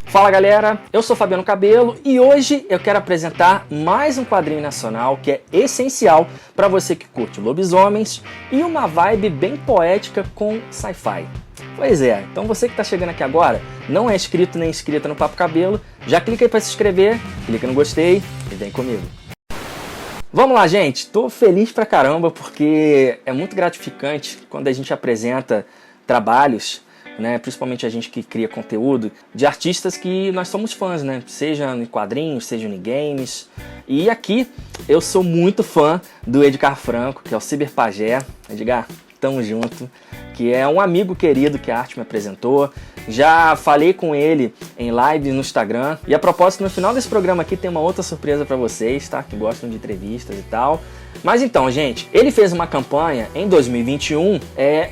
Fala galera, eu sou Fabiano Cabelo e hoje eu quero apresentar mais um quadrinho nacional que é essencial para você que curte lobisomens e uma vibe bem poética com sci-fi. Pois é, então você que está chegando aqui agora, não é inscrito nem inscrita no Papo Cabelo, já clica aí para se inscrever, clica no gostei e vem comigo. Vamos lá, gente, tô feliz pra caramba porque é muito gratificante quando a gente apresenta trabalhos, né, principalmente a gente que cria conteúdo, de artistas que nós somos fãs, né, seja em quadrinhos, seja em games. E aqui eu sou muito fã do Edgar Franco, que é o Cyberpajé. Edgar, tamo junto, que é um amigo querido que a arte me apresentou. Já falei com ele em live no Instagram. E a propósito, no final desse programa aqui tem uma outra surpresa para vocês, tá? Que gostam de entrevistas e tal. Mas então, gente, ele fez uma campanha em 2021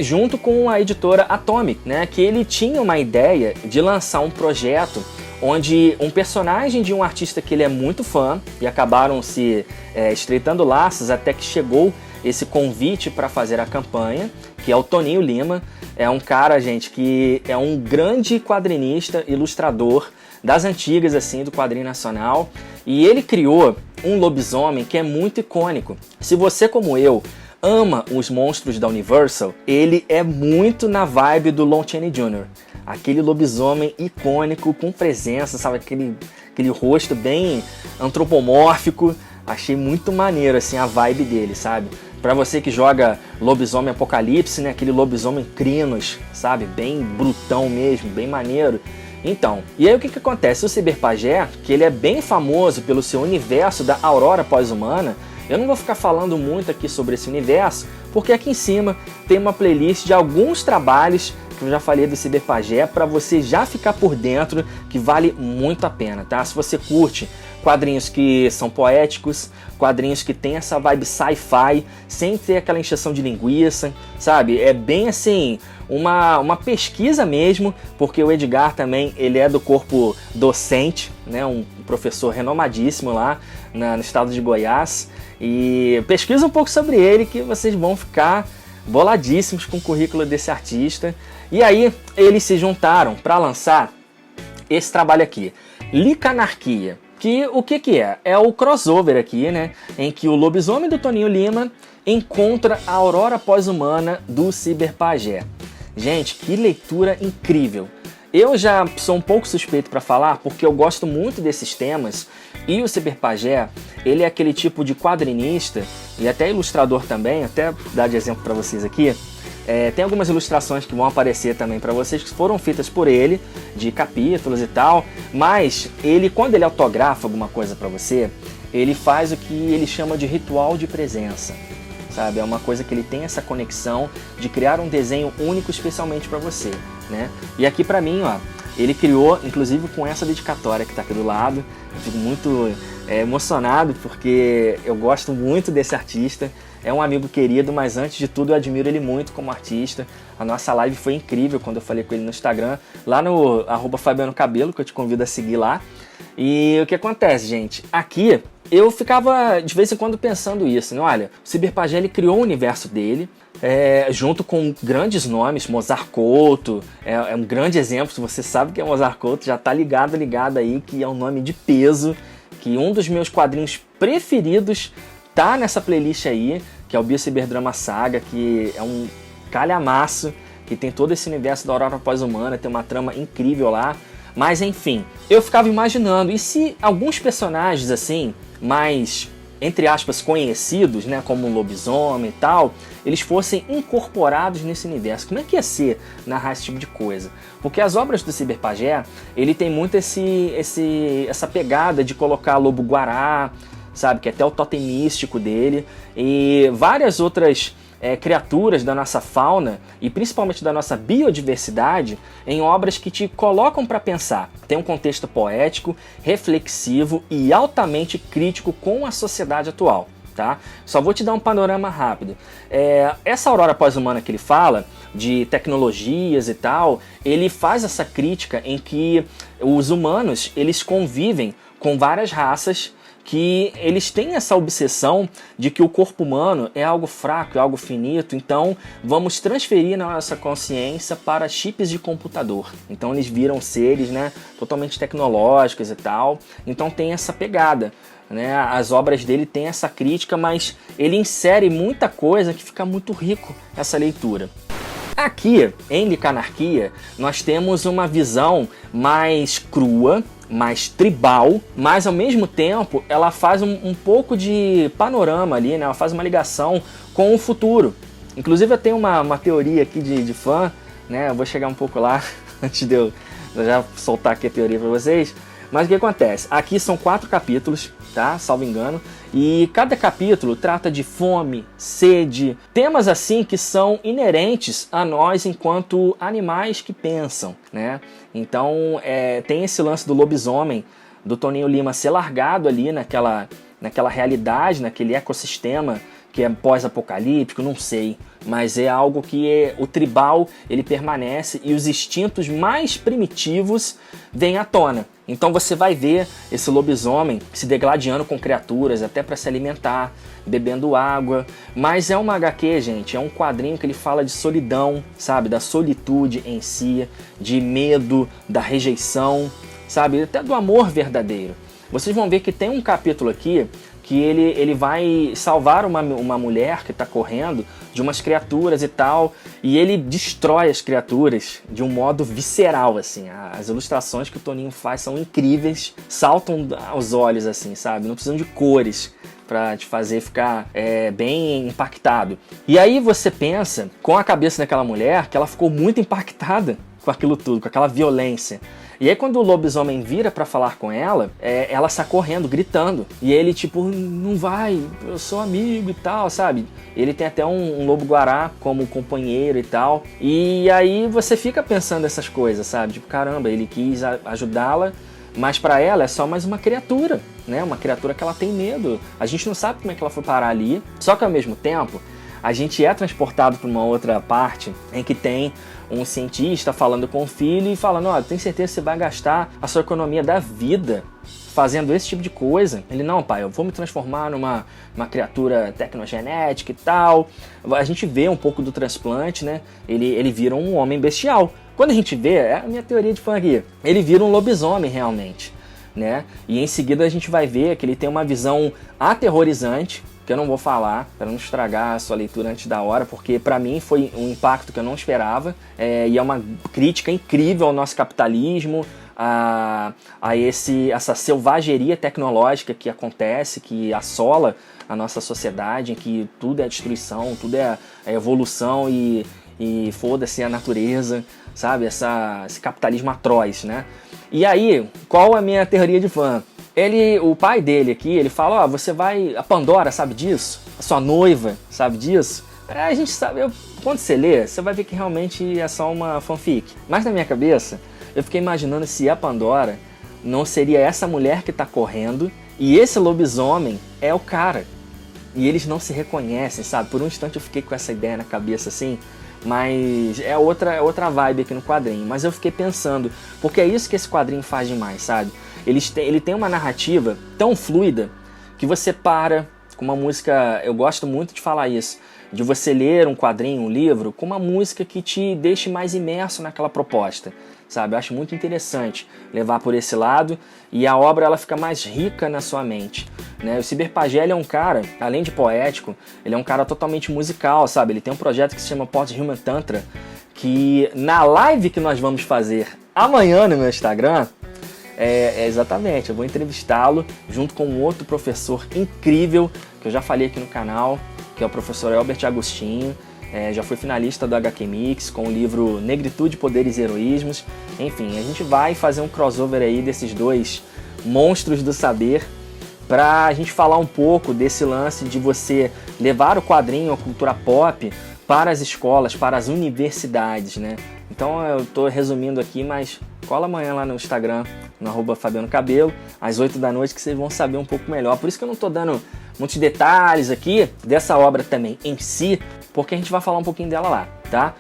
junto com a editora Atomic, né? Que ele tinha uma ideia de lançar um projeto onde um personagem de um artista que ele é muito fã, e acabaram se estreitando laços até que chegou esse convite para fazer a campanha, que é o Toninho Lima. É um cara, gente, que é um grande quadrinista, ilustrador das antigas, assim, do quadrinho nacional. E ele criou um lobisomem que é muito icônico. Se você, como eu, ama os monstros da Universal, ele é muito na vibe do Lon Chaney Jr. Aquele lobisomem icônico, com presença, sabe? Aquele rosto bem antropomórfico. Achei muito maneiro, assim, a vibe dele, sabe? Pra você que joga Lobisomem Apocalipse, né? Aquele lobisomem Crinos, sabe? Bem brutão mesmo, bem maneiro. Então, e aí o que acontece? O Cyberpajé, que ele é bem famoso pelo seu universo da Aurora Pós-Humana, eu não vou ficar falando muito aqui sobre esse universo, porque aqui em cima tem uma playlist de alguns trabalhos que eu já falei do Cyberpajé, para você já ficar por dentro, que vale muito a pena, tá? Se você curte quadrinhos que são poéticos, quadrinhos que tem essa vibe sci-fi, sem ter aquela encheção de linguiça, sabe? É bem assim, uma pesquisa mesmo, porque o Edgar também, ele é do corpo docente, né? Um professor renomadíssimo lá no estado de Goiás, e pesquisa um pouco sobre ele que vocês vão ficar boladíssimos com o currículo desse artista. E aí eles se juntaram para lançar esse trabalho aqui, Licanarquia, que o que é? É o crossover aqui, né, em que o lobisomem do Toninho Lima encontra a Aurora Pós-Humana do Cyberpajé. Gente, que leitura incrível! Eu já sou um pouco suspeito para falar porque eu gosto muito desses temas, e o Cyberpajé, ele é aquele tipo de quadrinista e até ilustrador também, até dar de exemplo para vocês aqui. Tem algumas ilustrações que vão aparecer também para vocês que foram feitas por ele, de capítulos e tal, mas ele, quando ele autografa alguma coisa para você, ele faz o que ele chama de ritual de presença, sabe? É uma coisa que ele tem essa conexão de criar um desenho único especialmente para você, né? E aqui para mim, ó, ele criou, inclusive com essa dedicatória que está aqui do lado. Eu fico muito emocionado porque eu gosto muito desse artista. É um amigo querido, mas antes de tudo eu admiro ele muito como artista. A nossa live foi incrível quando eu falei com ele no Instagram, lá no @FabianoCabelo, que eu te convido a seguir lá. E o que acontece, gente? Aqui eu ficava de vez em quando pensando isso, né? Olha, o Cyberpajé, ele criou o universo dele, junto com grandes nomes, Mozart Couto, é um grande exemplo. Se você sabe que é Mozart Couto, já tá ligado aí, que é um nome de peso, que um dos meus quadrinhos preferidos tá nessa playlist aí, que é o Biocyberdrama Saga, que é um calhamaço, que tem todo esse universo da Aurora Pós-Humana, tem uma trama incrível lá. Mas enfim, eu ficava imaginando, e se alguns personagens assim, mais, entre aspas, conhecidos, né, como um lobisomem e tal, eles fossem incorporados nesse universo? Como é que ia ser narrar esse tipo de coisa? Porque as obras do Cyberpajé, ele tem muito essa pegada de colocar lobo-guará, sabe, que é até o totem místico dele, e várias outras criaturas da nossa fauna e principalmente da nossa biodiversidade em obras que te colocam para pensar. Tem um contexto poético, reflexivo e altamente crítico com a sociedade atual, tá? Só vou te dar um panorama rápido. Essa Aurora Pós-Humana que ele fala, de tecnologias e tal, ele faz essa crítica em que os humanos, eles convivem com várias raças que eles têm essa obsessão de que o corpo humano é algo fraco, é algo finito, então vamos transferir nossa consciência para chips de computador. Então eles viram seres, né, totalmente tecnológicos e tal, então tem essa pegada. Né? As obras dele têm essa crítica, mas ele insere muita coisa que fica muito rico essa leitura. Aqui, em Licanarquia, nós temos uma visão mais crua, mais tribal, mas ao mesmo tempo ela faz um pouco de panorama ali, né? Ela faz uma ligação com o futuro. Inclusive eu tenho uma teoria aqui de fã, né? Eu vou chegar um pouco lá antes de eu já soltar aqui a teoria para vocês. Mas o que acontece? Aqui são 4 capítulos, tá? Salvo engano. E cada capítulo trata de fome, sede, temas assim que são inerentes a nós enquanto animais que pensam, né? Então tem esse lance do lobisomem, do Toninho Lima ser largado ali naquela realidade, naquele ecossistema que é pós-apocalíptico, não sei, mas é algo que o tribal ele permanece e os instintos mais primitivos vêm à tona. Então você vai ver esse lobisomem se degladiando com criaturas até para se alimentar, bebendo água, mas é uma HQ, gente, é um quadrinho que ele fala de solidão, sabe, da solitude em si, de medo, da rejeição, sabe, até do amor verdadeiro. Vocês vão ver que tem um capítulo aqui que ele vai salvar uma mulher que está correndo de umas criaturas e tal, e ele destrói as criaturas de um modo visceral, assim. As ilustrações que o Toninho faz são incríveis, saltam aos olhos, assim, sabe? Não precisam de cores para te fazer ficar bem impactado. E aí você pensa, com a cabeça daquela mulher, que ela ficou muito impactada com aquilo tudo, com aquela violência. E aí quando o lobisomem vira pra falar com ela, ela sai correndo, gritando. E ele tipo, não vai, eu sou amigo e tal, sabe? Ele tem até um lobo-guará como companheiro e tal. E aí você fica pensando essas coisas, sabe? Tipo, caramba, ele quis ajudá-la, mas pra ela é só mais uma criatura, né? Uma criatura que ela tem medo. A gente não sabe como é que ela foi parar ali. Só que ao mesmo tempo, a gente é transportado para uma outra parte em que tem um cientista falando com o filho e falando, ó, tem certeza que você vai gastar a sua economia da vida fazendo esse tipo de coisa? Ele, não, pai, eu vou me transformar numa criatura tecnogenética e tal. A gente vê um pouco do transplante, né? Ele vira um homem bestial. Quando a gente vê, é a minha teoria de fã aqui, ele vira um lobisomem realmente, né? E em seguida a gente vai ver que ele tem uma visão aterrorizante, que eu não vou falar, para não estragar a sua leitura antes da hora, porque para mim foi um impacto que eu não esperava, e é uma crítica incrível ao nosso capitalismo, a essa selvageria tecnológica que acontece, que assola a nossa sociedade, em que tudo é destruição, tudo é evolução e foda-se a natureza, sabe? Esse capitalismo atroz, né? E aí, qual a minha teoria de fã? O pai dele aqui, ele fala, ó, você vai... A Pandora sabe disso? A sua noiva sabe disso? A gente sabe... Quando você lê, você vai ver que realmente é só uma fanfic. Mas na minha cabeça, eu fiquei imaginando se a Pandora não seria essa mulher que tá correndo e esse lobisomem é o cara. E eles não se reconhecem, sabe? Por um instante eu fiquei com essa ideia na cabeça assim, mas é outra vibe aqui no quadrinho. Mas eu fiquei pensando, porque é isso que esse quadrinho faz demais, sabe? Ele tem uma narrativa tão fluida que você para com uma música... Eu gosto muito de falar isso, de você ler um quadrinho, um livro, com uma música que te deixe mais imerso naquela proposta, sabe? Eu acho muito interessante levar por esse lado e a obra ela fica mais rica na sua mente, né? O Cyber Pagé é um cara, além de poético, ele é um cara totalmente musical, sabe? Ele tem um projeto que se chama Post-Human Tantra, que na live que nós vamos fazer amanhã no meu Instagram, exatamente, eu vou entrevistá-lo junto com um outro professor incrível que eu já falei aqui no canal, que é o professor Elbert Agostinho. Já foi finalista do HQ Mix com o livro Negritude, Poderes e Heroísmos. Enfim, a gente vai fazer um crossover aí desses dois monstros do saber pra gente falar um pouco desse lance de você levar o quadrinho, a cultura pop para as escolas, para as universidades, né? Então eu tô resumindo aqui, mas cola amanhã lá no Instagram, no @FabianoCabelo, às 8 da noite, que vocês vão saber um pouco melhor. Por isso que eu não tô dando muitos detalhes aqui dessa obra também em si, porque a gente vai falar um pouquinho dela lá, tá?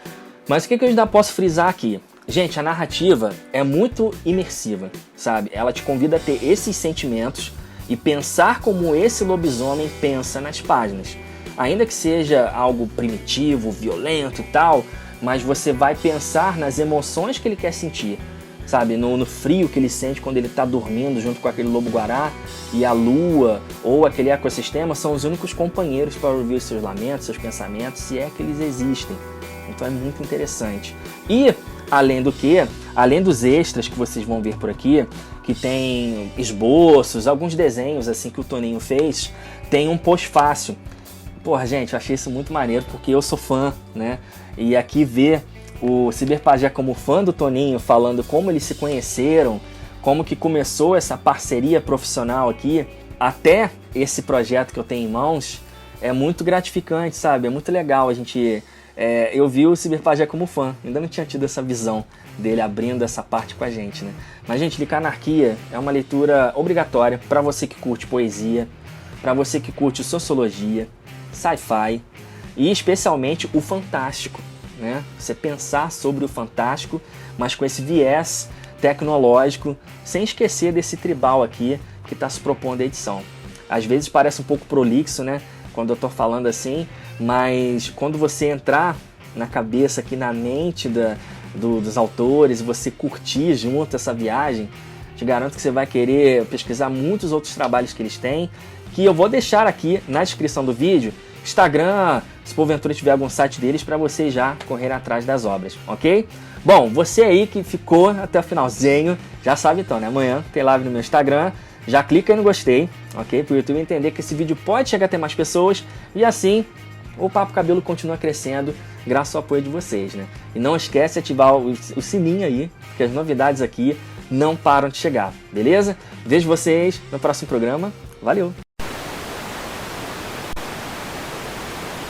Mas o que eu ainda posso frisar aqui? Gente, a narrativa é muito imersiva, sabe? Ela te convida a ter esses sentimentos e pensar como esse lobisomem pensa nas páginas. Ainda que seja algo primitivo, violento e tal, mas você vai pensar nas emoções que ele quer sentir, sabe? No frio que ele sente quando ele está dormindo junto com aquele lobo-guará, e a lua ou aquele ecossistema são os únicos companheiros para ouvir os seus lamentos, seus pensamentos, se é que eles existem. Então é muito interessante. E, além dos extras que vocês vão ver por aqui, que tem esboços, alguns desenhos assim que o Toninho fez, tem um pós-fácil. Porra, gente, eu achei isso muito maneiro, porque eu sou fã, né? E aqui ver o Cyberpajé como fã do Toninho, falando como eles se conheceram, como que começou essa parceria profissional aqui, até esse projeto que eu tenho em mãos, é muito gratificante, sabe? É muito legal a gente... eu vi o Cyberpajé como fã, ainda não tinha tido essa visão dele abrindo essa parte com a gente, né? Mas, gente, Licanarquia é uma leitura obrigatória para você que curte poesia, para você que curte sociologia, sci-fi e especialmente o fantástico, né? Você pensar sobre o fantástico, mas com esse viés tecnológico, sem esquecer desse tribal aqui que está se propondo a edição. Às vezes parece um pouco prolixo, né? Quando eu estou falando assim, mas quando você entrar na cabeça aqui, na mente dos autores, você curtir junto essa viagem, te garanto que você vai querer pesquisar muitos outros trabalhos que eles têm, que eu vou deixar aqui na descrição do vídeo, Instagram, se porventura tiver algum site deles, para você já correr atrás das obras, ok? Bom, você aí que ficou até o finalzinho, já sabe então, né? Amanhã tem live no meu Instagram, já clica aí no gostei, ok? Para o YouTube entender que esse vídeo pode chegar até mais pessoas e assim o Papo Cabelo continua crescendo graças ao apoio de vocês, né? E não esquece de ativar o sininho aí, porque as novidades aqui não param de chegar, beleza? Vejo vocês no próximo programa. Valeu!